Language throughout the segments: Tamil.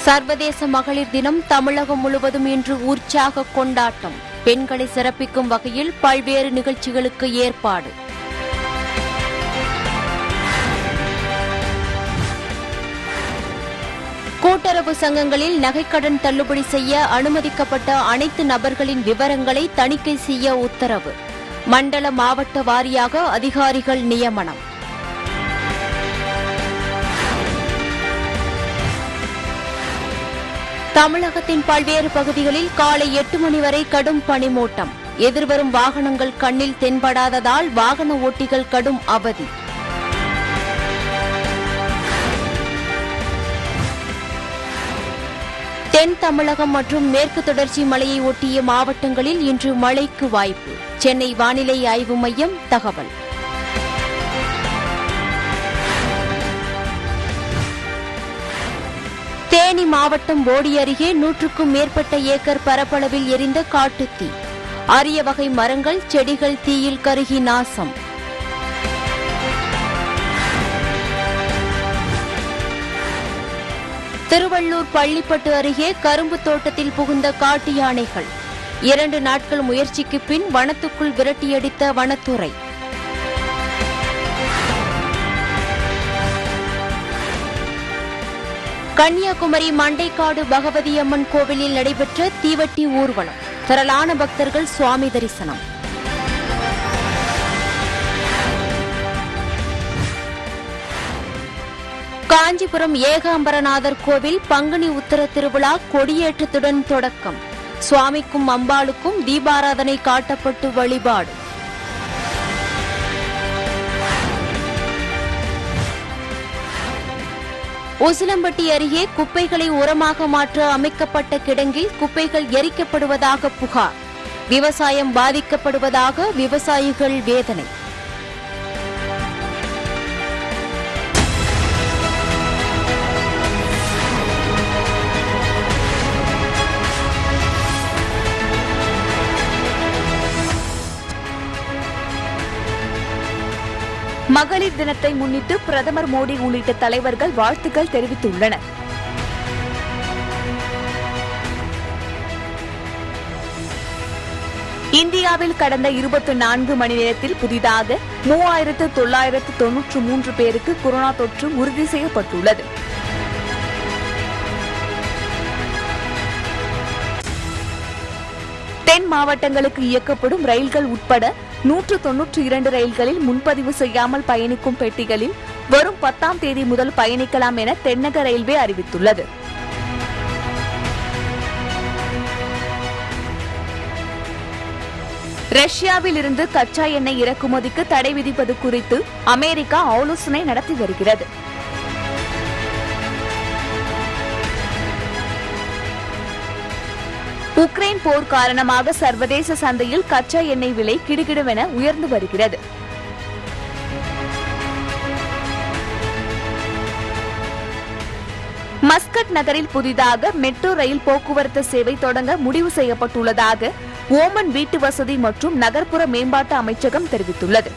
சர்வதேச மகளிர் தினம் தமிழகம் முழுவதும் இன்று உற்சாக கொண்டாட்டம். பெண்களை சிறப்பிக்கும் வகையில் பல்வேறு நிகழ்ச்சிகளுக்கு ஏற்பாடு. கூட்டுறவு சங்கங்களில் நகைக்கடன் தள்ளுபடி செய்ய அனுமதிக்கப்பட்ட அனைத்து நபர்களின் விவரங்களை தணிக்கை செய்ய உத்தரவு. மண்டல மாவட்ட வாரியாக அதிகாரிகள் நியமனம். தமிழகத்தின் பல்வேறு பகுதிகளில் காலை 8 மணி வரை கடும் பனிமூட்டம். எதிர்வரும் வாகனங்கள் கண்ணில் தென்படாததால் வாகன ஓட்டிகள் கடும் அவதி. தென் தமிழகம் மற்றும் மேற்கு தொடர்ச்சி மலையை ஒட்டிய மாவட்டங்களில் இன்று மழைக்கு வாய்ப்பு. சென்னை வானிலை ஆய்வு மையம் தகவல். தேனி மாவட்டம் போடி அருகே 100க்கும் மேற்பட்ட ஏக்கர் பரப்பளவில் எரிந்த காட்டுத்தீ. அரிய வகை மரங்கள், செடிகள் தீயில் கருகி நாசம். திருவள்ளூர் பள்ளிப்பட்டு அருகே கரும்பு தோட்டத்தில் புகுந்த காட்டு யானைகள். 2 நாட்கள் முயற்சிக்கு பின் வனத்துக்குள் விரட்டியடித்த வனத்துறை. கன்னியாகுமரி மண்டைக்காடு பகவதி அம்மன் கோவிலில் நடைபெற்ற தீவட்டி ஊர்வலம். திரளான பக்தர்கள் சுவாமி தரிசனம். காஞ்சிபுரம் ஏகாம்பரநாதர் கோவில் பங்குனி உத்தர திருவிழா கொடியேற்றத்துடன் தொடக்கம். சுவாமிக்கும் அம்பாளுக்கும் தீபாராதனை காட்டப்பட்டு வழிபாடு. உசிலம்பட்டி அருகே குப்பைகளை உரமாக மாற்ற அமைக்கப்பட்ட கிடங்கில் குப்பைகள் எரிக்கப்படுவதாக புகார். விவசாயம் பாதிக்கப்படுவதாக விவசாயிகள் வேதனை. மகளிர் தினத்தை முன்னிட்டு பிரதமர் மோடி உள்ளிட்ட தலைவர்கள் வாழ்த்துக்கள் தெரிவித்துள்ளனர். இந்தியாவில் கடந்த 24 மணி நேரத்தில் புதிதாக 3993 பேருக்கு கொரோனா தொற்று உறுதி செய்யப்பட்டுள்ளது. தென் மாவட்டங்களுக்கு இயக்கப்படும் ரயில்கள் உட்பட 192 ரயில்களில் முன்பதிவு செய்யாமல் பயணிக்கும் பெட்டிகளில் வரும் 10ஆம் தேதி முதல் பயணிக்கலாம் என தென்னக ரயில்வே அறிவித்துள்ளது. ரஷ்யாவில் இருந்து கச்சா எண்ணெய் இறக்குமதிக்கு தடை விதிப்பது குறித்து அமெரிக்கா ஆலோசனை நடத்தி வருகிறது. உக்ரைன் போர் காரணமாக சர்வதேச சந்தையில் கச்சா எண்ணெய் விலை கிடுகிடுவென உயர்ந்து வருகிறது. மஸ்கட் நகரில் புதிதாக மெட்ரோ ரயில் போக்குவரத்து சேவை தொடங்க முடிவு செய்யப்பட்டுள்ளதாக ஓமன் வீட்டு வசதி மற்றும் நகர்ப்புற மேம்பாட்டு அமைச்சகம் தெரிவித்துள்ளது.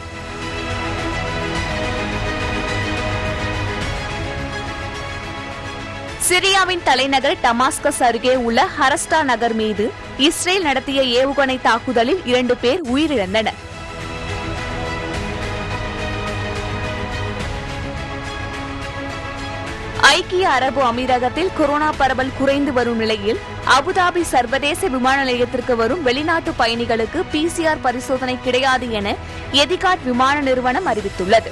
சிரியாவின் தலைநகர் டமாஸ்கஸ் அருகே உள்ள ஹரஸ்டா நகர் மீது இஸ்ரேல் நடத்திய ஏவுகணை தாக்குதலில் 2 பேர் உயிரிழந்தனர். ஐக்கிய அரபு அமீரகத்தில் கொரோனா பரவல் குறைந்து வரும் நிலையில் அபுதாபி சர்வதேச விமான நிலையத்திற்கு வரும் வெளிநாட்டு பயணிகளுக்கு PCR பரிசோதனை கிடையாது என எதிகாட் விமான நிறுவனம் அறிவித்துள்ளது.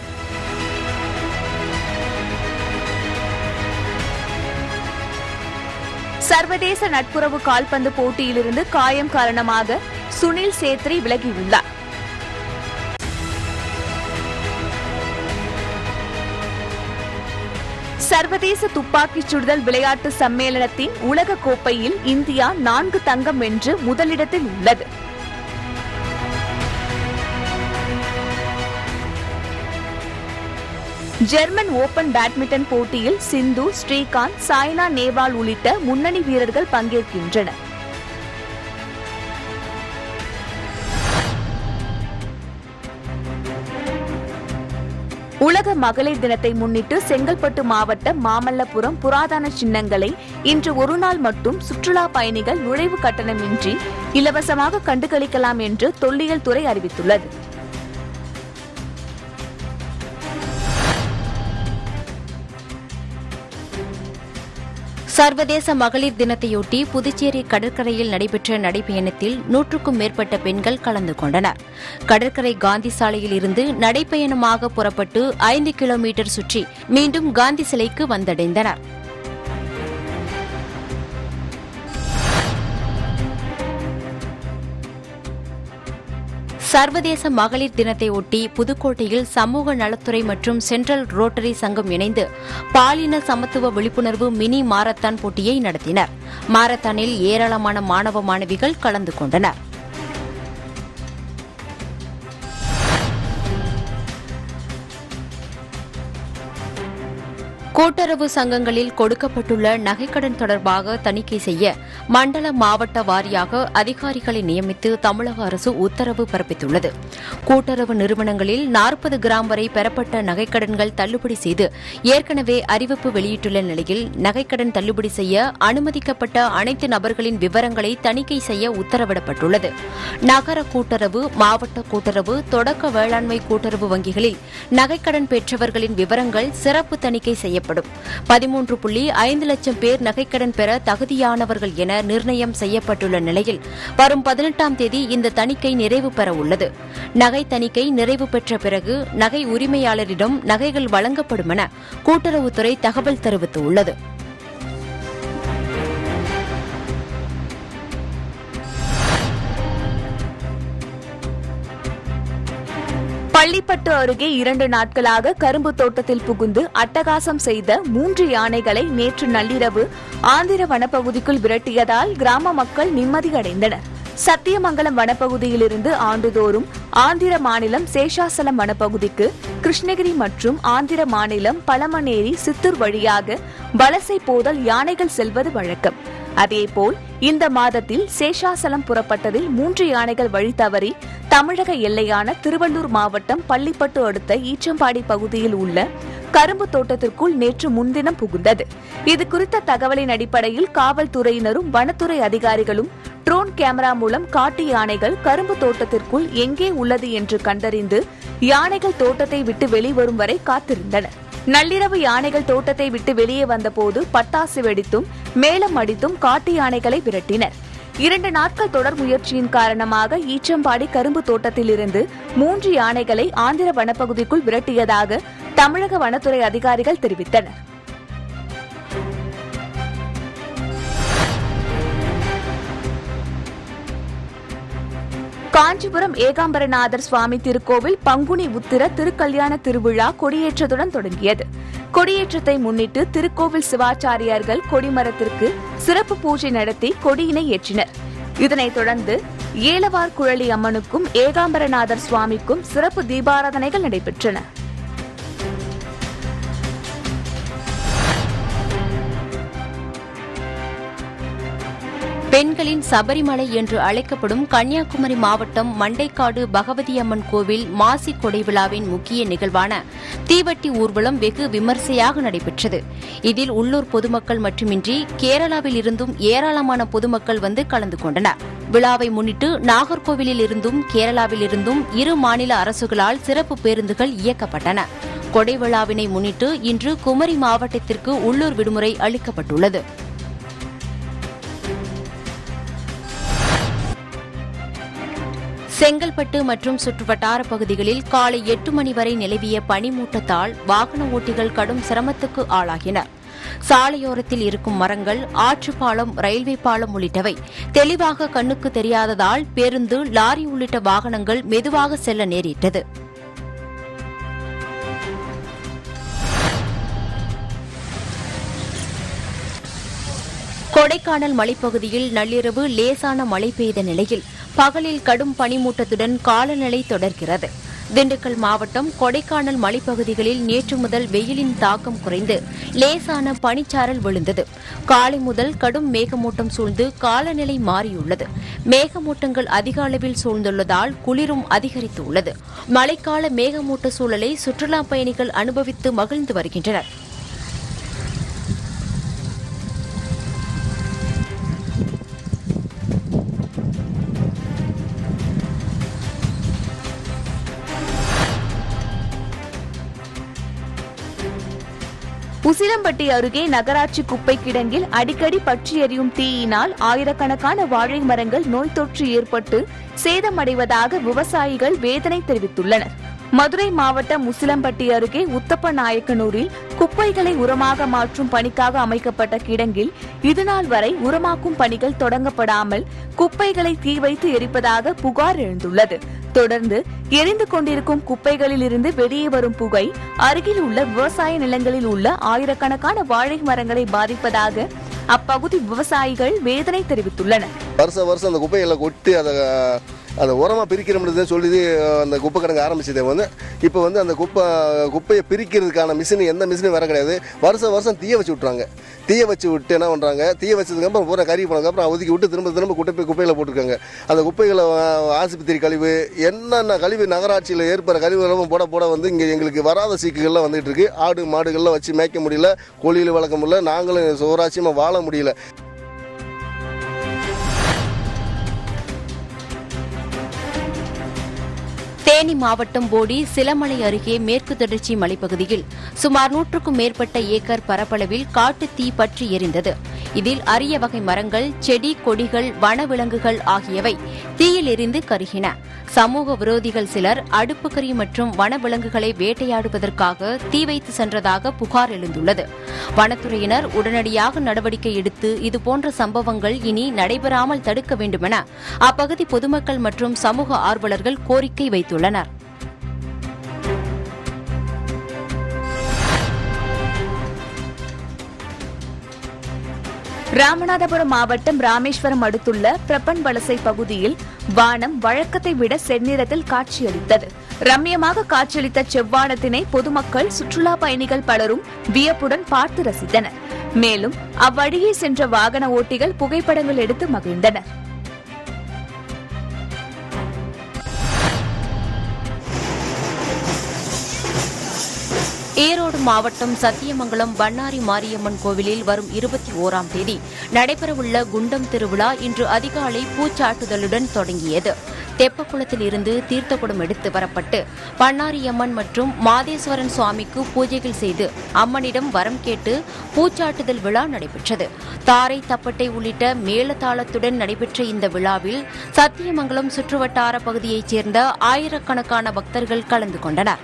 சர்வதேச நட்புறவு கால்பந்து போட்டியிலிருந்து காயம் காரணமாக சுனில் சேத்ரி விலகியுள்ளார். சர்வதேச துப்பாக்கிச் சுடுதல் விளையாட்டு சம்மேளனத்தின் உலக கோப்பையில் இந்தியா 4 தங்கம் வென்று முதலிடத்தில் உள்ளது. ஜெர்மன் ஓபன் பேட்மிண்டன் போட்டியில் சிந்து, ஸ்ரீகாந்த், சாய்னா நேவால் உள்ளிட்ட முன்னணி வீரர்கள் பங்கேற்கின்றனர். உலக மகளிர் தினத்தை முன்னிட்டு செங்கல்பட்டு மாவட்ட மாமல்லபுரம் புராதன சின்னங்களை இன்று ஒருநாள் மட்டும் சுற்றுலா பயணிகள் நுழைவு கட்டணமின்றி இலவசமாக கண்டுகளிக்கலாம் என்று தொல்லியல் துறை அறிவித்துள்ளது. சர்வதேச மகளிர் தினத்தையொட்டி புதுச்சேரி கடற்கரையில் நடைபெற்ற நடைபயணத்தில் 100க்கும் மேற்பட்ட பெண்கள் கலந்து கொண்டனர். கடற்கரை காந்தி சாலையில் இருந்து நடைபயணமாக புறப்பட்டு 5 கிலோமீட்டர் சுற்றி மீண்டும் காந்தி சிலைக்கு வந்தடைந்தனர். சர்வதேச மகளிர் தினத்தை ஒட்டி புதுக்கோட்டையில் சமூக நலத்துறை மற்றும் சென்ட்ரல் ரோட்டரி சங்கம் இணைந்து பாலின சமத்துவ விழிப்புணர்வு மினி மாரத்தான் போட்டியை நடத்தினர். மாரத்தானில் ஏராளமான மாணவ மாணவிகள் கலந்து கொண்டனர். கூட்டுறவு சங்கங்களில் கொடுக்கப்பட்டுள்ள நகைக்கடன் தொடர்பாக தணிக்கை செய்ய மண்டல மாவட்ட வாரியாக அதிகாரிகளை நியமித்து தமிழக அரசு உத்தரவு பிறப்பித்துள்ளது. கூட்டுறவு நிறுவனங்களில் 40 கிராம் வரை பெறப்பட்ட நகைக்கடன்கள் தள்ளுபடி செய்து ஏற்கனவே அறிவிப்பு வெளியிட்டுள்ள நிலையில் நகைக்கடன் தள்ளுபடி செய்ய அனுமதிக்கப்பட்ட அனைத்து நபர்களின் விவரங்களை தணிக்கை செய்ய உத்தரவிடப்பட்டுள்ளது. நகர கூட்டுறவு, மாவட்ட கூட்டுறவு, தொடக்க வேளாண்மை கூட்டுறவு வங்கிகளில் நகைக்கடன் பெற்றவர்களின் விவரங்கள் சிறப்பு தணிக்கை செய்யப்படும். 13.5 லட்சம் பேர் நகைக்கடன் பெற தகுதியானவர்கள் என நிர்ணயம் செய்யப்பட்டுள்ள நிலையில் வரும் 18ஆம் தேதி இந்த தணிக்கை நிறைவு பெற உள்ளது. நகை தணிக்கை நிறைவு பெற்ற பிறகு நகை உரிமையாளரிடம் நகைகள் வழங்கப்படும் என கூட்டுறவுத்துறை தகவல் தெரிவித்துள்ளது. பள்ளிப்பட்டு அருகே 2 நாட்களாக கரும்பு தோட்டத்தில் புகுந்து அட்டகாசம் செய்த 3 யானைகளை நேற்று நள்ளிரவு ஆந்திர வனப்பகுதிக்குள் விரட்டியதால் கிராம மக்கள் நிம்மதியடைந்தனர். சத்தியமங்கலம் வனப்பகுதியிலிருந்து ஆண்டுதோறும் ஆந்திர மாநிலம் சேஷாசலம் வனப்பகுதிக்கு கிருஷ்ணகிரி மற்றும் ஆந்திர மாநிலம் பழமனேரி, சித்தூர் வழியாக வலசை போதல் யானைகள் செல்வது வழக்கம். அதேபோல் இந்த மாதத்தில் சேஷாசலம் புறப்பட்டதில் 3 யானைகள் வழி தவறி தமிழக எல்லையான திருவள்ளூர் மாவட்டம் பள்ளிப்பட்டு அடுத்த ஈச்சம்பாடி பகுதியில் உள்ள கரும்பு தோட்டத்திற்குள் நேற்று முன்தினம் புகுந்தது. இதுகுறித்த தகவலின் அடிப்படையில் காவல்துறையினரும் வனத்துறை அதிகாரிகளும் ட்ரோன் கேமரா மூலம் காட்டு யானைகள் கரும்பு தோட்டத்திற்குள் எங்கே உள்ளது என்று கண்டறிந்து யானைகள் தோட்டத்தை விட்டு வெளிவரும் வரை காத்திருந்தனர். நள்ளிரவு யானைகள் தோட்டத்தை விட்டு வெளியே வந்தபோது பட்டாசு வெடித்தும் மேளம் அடித்தும் காட்டு யானைகளை விரட்டினர். 2 நாட்கள் தொடர் முயற்சியின் காரணமாக ஈச்சம்பாடி கரும்பு தோட்டத்திலிருந்து 3 யானைகளை ஆந்திர வனப்பகுதிக்குள் விரட்டியதாக தமிழக வனத்துறை அதிகாரிகள் தெரிவித்தனர். காஞ்சிபுரம் ஏகாம்பரநாதர் சுவாமி திருக்கோவில் பங்குனி உத்திர திருக்கல்யாண திருவிழா கொடியேற்றத்துடன் தொடங்கியது. கொடியேற்றத்தை முன்னிட்டு திருக்கோவில் சிவாச்சாரியார்கள் கொடிமரத்திற்கு சிறப்பு பூஜை நடத்தி கொடியினை ஏற்றினர். இதனைத் தொடர்ந்து ஏலவார் குழலி அம்மனுக்கும் ஏகாம்பரநாதர் சுவாமிக்கும் சிறப்பு தீபாராதனைகள் நடைபெற்றன. பெண்களின் சபரிமலை என்று அழைக்கப்படும் கன்னியாகுமரி மாவட்டம் மண்டைக்காடு பகவதி அம்மன் கோவில் மாசி கொடை விழாவின் முக்கிய நிகழ்வான தீவட்டி ஊர்வலம் வெகு விமர்சையாக நடைபெற்றது. இதில் உள்ளூர் பொதுமக்கள் மட்டுமின்றி கேரளாவில் இருந்தும் ஏராளமான பொதுமக்கள் வந்து கலந்து கொண்டனர். விழாவை முன்னிட்டு நாகர்கோவிலில் இருந்தும் கேரளாவில் இருந்தும் 2 மாநில அரசுகளால் சிறப்பு பேருந்துகள் இயக்கப்பட்டன. கொடை விழாவினை முன்னிட்டு இன்று குமரி மாவட்டத்திற்கு உள்ளூர் விடுமுறை அளிக்கப்பட்டுள்ளது. செங்கல்பட்டு மற்றும் சுற்றுவட்டார பகுதிகளில் காலை 8 மணி வரை நிலவிய பனிமூட்டத்தால் வாகன ஓட்டிகள் கடும் சிரமத்துக்கு ஆளாகினர். சாலையோரத்தில் இருக்கும் மரங்கள், ஆற்றுப்பாலம், ரயில்வே பாலம் உள்ளிட்டவை தெளிவாக கண்ணுக்கு தெரியாததால் பேருந்து, லாரி உள்ளிட்ட வாகனங்கள் மெதுவாக செல்ல நேரிட்டது. கொடைக்கானல் மலைப்பகுதியில் நள்ளிரவு லேசான மழை பெய்த நிலையில் பகலில் கடும் பனிமூட்டத்துடன் காலநிலை தொடர்கிறது. திண்டுக்கல் மாவட்டம் கொடைக்கானல் மலைப்பகுதிகளில் நேற்று முதல் வெயிலின் தாக்கம் குறைந்து லேசான பனிச்சாரல் விழுந்தது. காலை முதல் கடும் மேகமூட்டம் சூழ்ந்து காலநிலை மாறியுள்ளது. மேகமூட்டங்கள் அதிக அளவில் சூழ்ந்துள்ளதால் குளிரும் அதிகரித்துள்ளது. மழைக்கால மேகமூட்ட சூழலை சுற்றுலாப் பயணிகள் அனுபவித்து மகிழ்ந்து வருகின்றனர். உசிலம்பட்டி அருகே நகராட்சி குப்பை கிடங்கில் அடிக்கடி பற்றி எரியும் தீயினால் ஆயிரக்கணக்கான வாழை மரங்கள் நோய் தொற்று ஏற்பட்டு சேதமடைவதாக விவசாயிகள் வேதனை தெரிவித்துள்ளனர். மதுரை மாவட்டம் உசிலம்பட்டி அருகே உத்தப்ப நாயக்கனூரில் குப்பைகளை உரமாக மாற்றும் பணிக்காக அமைக்கப்பட்ட கிடங்கில் இதுநாள் வரை உரமாக்கும் பணிகள் தொடங்கப்படாமல் குப்பைகளை தீ வைத்து எரிப்பதாக புகார் எழுந்துள்ளது. தொடர்ந்து எரிந்து கொண்டிருக்கும் குப்பைகளில் இருந்து வெளியே வரும் புகை அருகில் உள்ள விவசாய நிலங்களில் உள்ள ஆயிரக்கணக்கான வாழை மரங்களை பாதிப்பதாக அப்பகுதி விவசாயிகள் வேதனை தெரிவித்துள்ளனர். வருஷம் அந்த குப்பைகளை கொட்டி அதை உரமாக பிரிக்கிறோம்னு சொல்லி அந்த குப்பை கிடங்கு ஆரம்பிச்சது இப்போ அந்த குப்பையை பிரிக்கிறதுக்கான எந்த மிஷினும் வர கிடையாது. வருஷம் தீய வச்சு விட்றாங்க. தீய வச்சு விட்டு என்ன பண்ணுறாங்க, தீய வச்சதுக்கப்புறம் பூரா கறி போனதுக்கப்புறம் ஒதுக்கி விட்டு திரும்ப குப்பையில் போட்டிருக்காங்க. அந்த குப்பைகளை ஆஸ்பத்திரி கழிவு என்னென்ன கழிவு நகராட்சியில் ஏற்படுற கழிவுகளும் போட இங்கே எங்களுக்கு வராத சீக்குகள்லாம் வந்துட்டு இருக்கு. ஆடு மாடுகள்லாம் வச்சு மேய்க்க முடியல, கோழியில் வளர்க்க முடியல, நாங்களும் சுவராட்சியமாக வாழ முடியல. தேனி மாவட்டம் போடி சிலமலை அருகே மேற்கு தொடர்ச்சி மலைப்பகுதியில் சுமார் 100க்கும் மேற்பட்ட ஏக்கர் பரப்பளவில் காட்டுத் தீ பற்றி எரிந்தது. இதில் அரிய வகை மரங்கள், செடி, கொடிகள், வனவிலங்குகள் ஆகியவை தீயில் எரிந்து கருகின. சமூக விரோதிகள் சிலர் அடுப்புக்கறி மற்றும் வனவிலங்குகளை வேட்டையாடுவதற்காக தீ வைத்து சென்றதாக புகார் எழுந்துள்ளது. வனத்துறையினர் உடனடியாக நடவடிக்கை எடுத்து இதுபோன்ற சம்பவங்கள் இனி நடைபெறாமல் தடுக்க வேண்டுமென அப்பகுதி பொதுமக்கள் மற்றும் சமூக ஆர்வலர்கள் கோரிக்கை வைத்துள்ளனர். ராமநாதபுரம் மாவட்டம் ராமேஸ்வரம் அடுத்துள்ள பிரபன் வலசை பகுதியில் வானம் வழக்கத்தை விட செந்நிறத்தில் காட்சியளித்தது. ரம்யமாக காட்சியளித்த செவ்வானத்தினை பொதுமக்கள், சுற்றுலா பயணிகள் பலரும் வியப்புடன் பார்த்து ரசித்தனர். மேலும் அவ்வழியே சென்ற வாகன ஓட்டிகள் புகைப்படங்கள் எடுத்து மகிழ்ந்தனர். ஈரோடு மாவட்டம் சத்தியமங்கலம் பண்ணாரி மாரியம்மன் கோவிலில் வரும் 21ஆம் தேதி நடைபெறவுள்ள குண்டம் திருவிழா இன்று அதிகாலை பூச்சாட்டுதலுடன் தொடங்கியது. தெப்பக்குளத்தில் இருந்து தீர்த்தக்குடம் எடுத்து வரப்பட்டு பண்ணாரியம்மன் மற்றும் மாதேஸ்வரன் சுவாமிக்கு பூஜைகள் செய்து அம்மனிடம் வரம் கேட்டு பூச்சாட்டுதல் விழா நடைபெற்றது. தாரை, தப்பட்டை உள்ளிட்ட மேளதாளத்துடன் நடைபெற்ற இந்த விழாவில் சத்தியமங்கலம் சுற்றுவட்டார பகுதியைச் சேர்ந்த ஆயிரக்கணக்கான பக்தர்கள் கலந்து கொண்டனர்.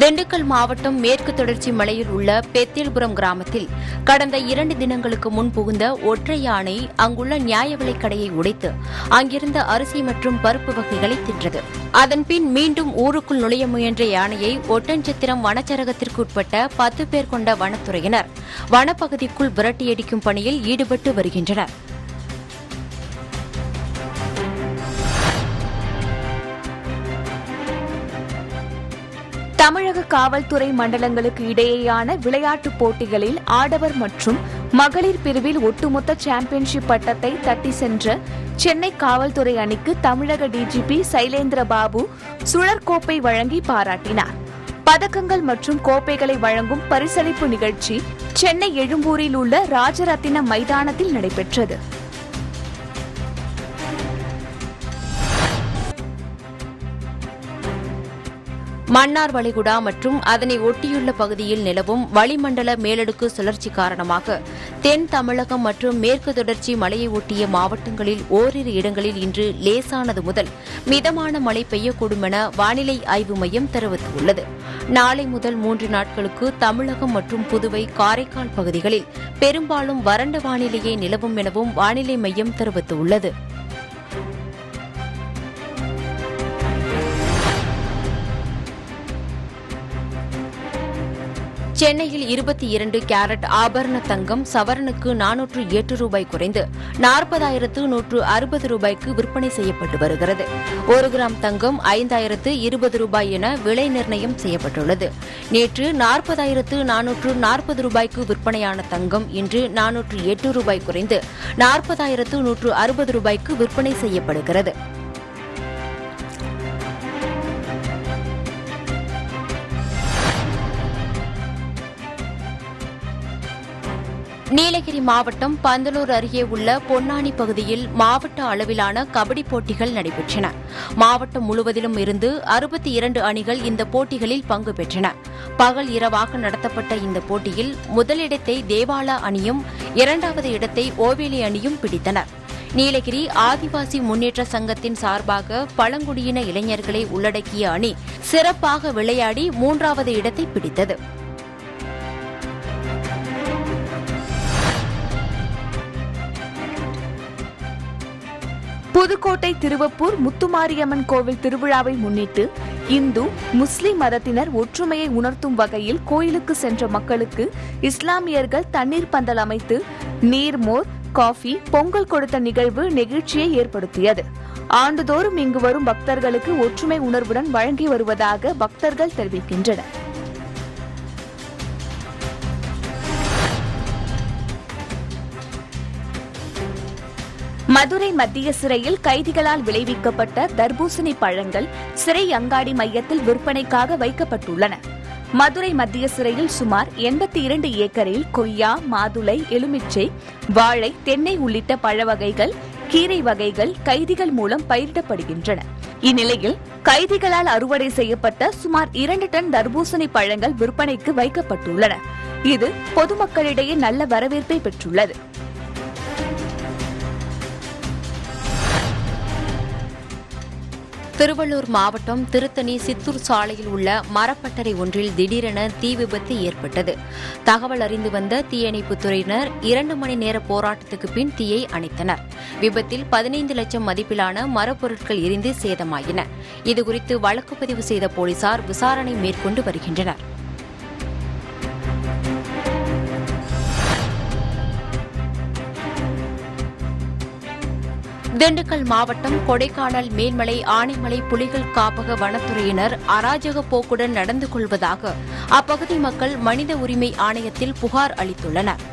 திண்டுக்கல் மாவட்டம் மேற்கு தொடர்ச்சி மலையில் உள்ள பெத்தேல்புரம் கிராமத்தில் கடந்த 2 தினங்களுக்கு முன் புகுந்த ஒற்றை யானை அங்குள்ள நியாய விலைக் கடையை உடைத்து அங்கிருந்த அரிசி மற்றும் பருப்பு வகைகளை தின்றது. அதன்பின் மீண்டும் ஊருக்குள் நுழைய முயன்ற யானையை ஒட்டன்சத்திரம் வனச்சரகத்திற்கு உட்பட்ட 10 பேர் கொண்ட வனத்துறையினர் வனப்பகுதிக்குள் விரட்டியடிக்கும் பணியில் ஈடுபட்டு வருகின்றனர். தமிழக காவல்துறை மண்டலங்களுக்கு இடையேயான விளையாட்டுப் போட்டிகளில் ஆடவர் மற்றும் மகளிர் பிரிவில் ஒட்டுமொத்த சாம்பியன்ஷிப் பட்டத்தை தட்டி சென்ற சென்னை காவல்துறை அணிக்கு தமிழக டிஜிபி சைலேந்திர பாபு சுழற்கோப்பை வழங்கி பாராட்டினார். பதக்கங்கள் மற்றும் கோப்பைகளை வழங்கும் பரிசளிப்பு நிகழ்ச்சி சென்னை எழும்பூரில் உள்ள ராஜரத்தினம் மைதானத்தில் நடைபெற்றது. மன்னார் வளைகுடா மற்றும் அதனை ஒட்டியுள்ள பகுதியில் நிலவும் வளிமண்டல மேலடுக்கு சுழற்சி காரணமாக தென் தமிழகம் மற்றும் மேற்கு தொடர்ச்சி மலையை ஒட்டிய மாவட்டங்களில் ஓரிரு இடங்களில் இன்று லேசானது முதல் மிதமான மழை பெய்யக்கூடும் என வானிலை ஆய்வு மையம் தெரிவித்துள்ளது. நாளை முதல் 3 நாட்களுக்கு தமிழகம் மற்றும் புதுவை, காரைக்கால் பகுதிகளில் பெரும்பாலும் வறண்ட வானிலையே நிலவும் எனவும் வானிலை மையம் தெரிவித்துள்ளது. சென்னையில் 22 கேரட் ஆபரண தங்கம் சவரனுக்கு 408 ரூபாய் குறைந்து 40,160 ரூபாய்க்கு விற்பனை செய்யப்பட்டு வருகிறது. 1 கிராம் தங்கம் 5,020 ரூபாய் என விலை நிர்ணயம் செய்யப்பட்டுள்ளது. நேற்று 40,440 ரூபாய்க்கு விற்பனையான தங்கம் இன்று 408 ரூபாய் குறைந்து 40,160 ரூபாய்க்கு விற்பனை செய்யப்படுகிறது. நீலகிரி மாவட்டம் பந்தலூர் அருகே உள்ள பொன்னானி பகுதியில் மாவட்ட அளவிலான கபடி போட்டிகள் நடைபெற்றன. மாவட்டம் முழுவதிலும் இருந்து 62 அணிகள் இந்த போட்டிகளில் பங்கு பெற்றன. பகல் இரவாக நடத்தப்பட்ட இந்த போட்டியில் முதலிடத்தை தேவாலா அணியும் 2வது இடத்தை ஓவேலி அணியும் பிடித்தனர். நீலகிரி ஆதிவாசி முன்னேற்ற சங்கத்தின் சார்பாக பழங்குடியின இளைஞர்களை உள்ளடக்கிய அணி சிறப்பாக விளையாடி 3வது இடத்தை பிடித்தது. புதுக்கோட்டை திருவப்பூர் முத்துமாரியம்மன் கோவில் திருவிழாவை முன்னிட்டு இந்து முஸ்லிம் மதத்தினர் ஒற்றுமையை உணர்த்தும் வகையில் கோயிலுக்கு சென்ற மக்களுக்கு இஸ்லாமியர்கள் தண்ணீர் பந்தல் அமைத்து நீர்மோர் காஃபி பொங்கல் கொடுத்த நிகழ்வு நெகிழ்ச்சியை ஏற்படுத்தியது. ஆண்டுதோறும் இங்கு வரும் பக்தர்களுக்கு ஒற்றுமை உணர்வுடன் வழங்கி வருவதாக பக்தர்கள் தெரிவிக்கின்றனர். மதுரை மத்திய சிறையில் கைதிகளால் விளைவிக்கப்பட்ட தர்பூசணி பழங்கள் சிறை அங்காடி மையத்தில் விற்பனைக்காக வைக்கப்பட்டுள்ளன. மதுரை மத்திய சிறையில் சுமார் 82 ஏக்கரில் கொய்யா, மாதுளை, எலுமிச்சை, வாழை, தென்னை உள்ளிட்ட பழ வகைகள், கீரை வகைகள் கைதிகள் மூலம் பயிரிடப்படுகின்றன. இந்நிலையில் கைதிகளால் அறுவடை செய்யப்பட்ட சுமார் 2 டன் தர்பூசணி பழங்கள் விற்பனைக்கு வைக்கப்பட்டுள்ளன. இது பொதுமக்களிடையே நல்ல வரவேற்பை பெற்றுள்ளது. திருவள்ளூர் மாவட்டம் திருத்தணி சித்தூர் சாலையில் உள்ள மரப்பட்டறை ஒன்றில் திடீரென தீ விபத்து ஏற்பட்டது. தகவல் அறிந்து வந்த தீயணைப்புத் துறையினர் 2 மணி நேர போராட்டத்துக்கு பின் தீயை அணைத்தனர். விபத்தில் 15 லட்சம் மதிப்பிலான மரப்பொருட்கள் எரிந்து சேதமாயின. இதுகுறித்து வழக்கு பதிவு செய்த போலீசார் விசாரணை மேற்கொண்டு வருகின்றனர். திண்டுக்கல் மாவட்டம் கொடைக்கானல் மேல்மலை ஆனைமலை புலிகள் காப்பக வனத்துறையினர் அராஜக போக்குடன் நடந்து கொள்வதாக அப்பகுதி மக்கள் மனித உரிமை ஆணையத்தில் புகார் அளித்துள்ளனர்.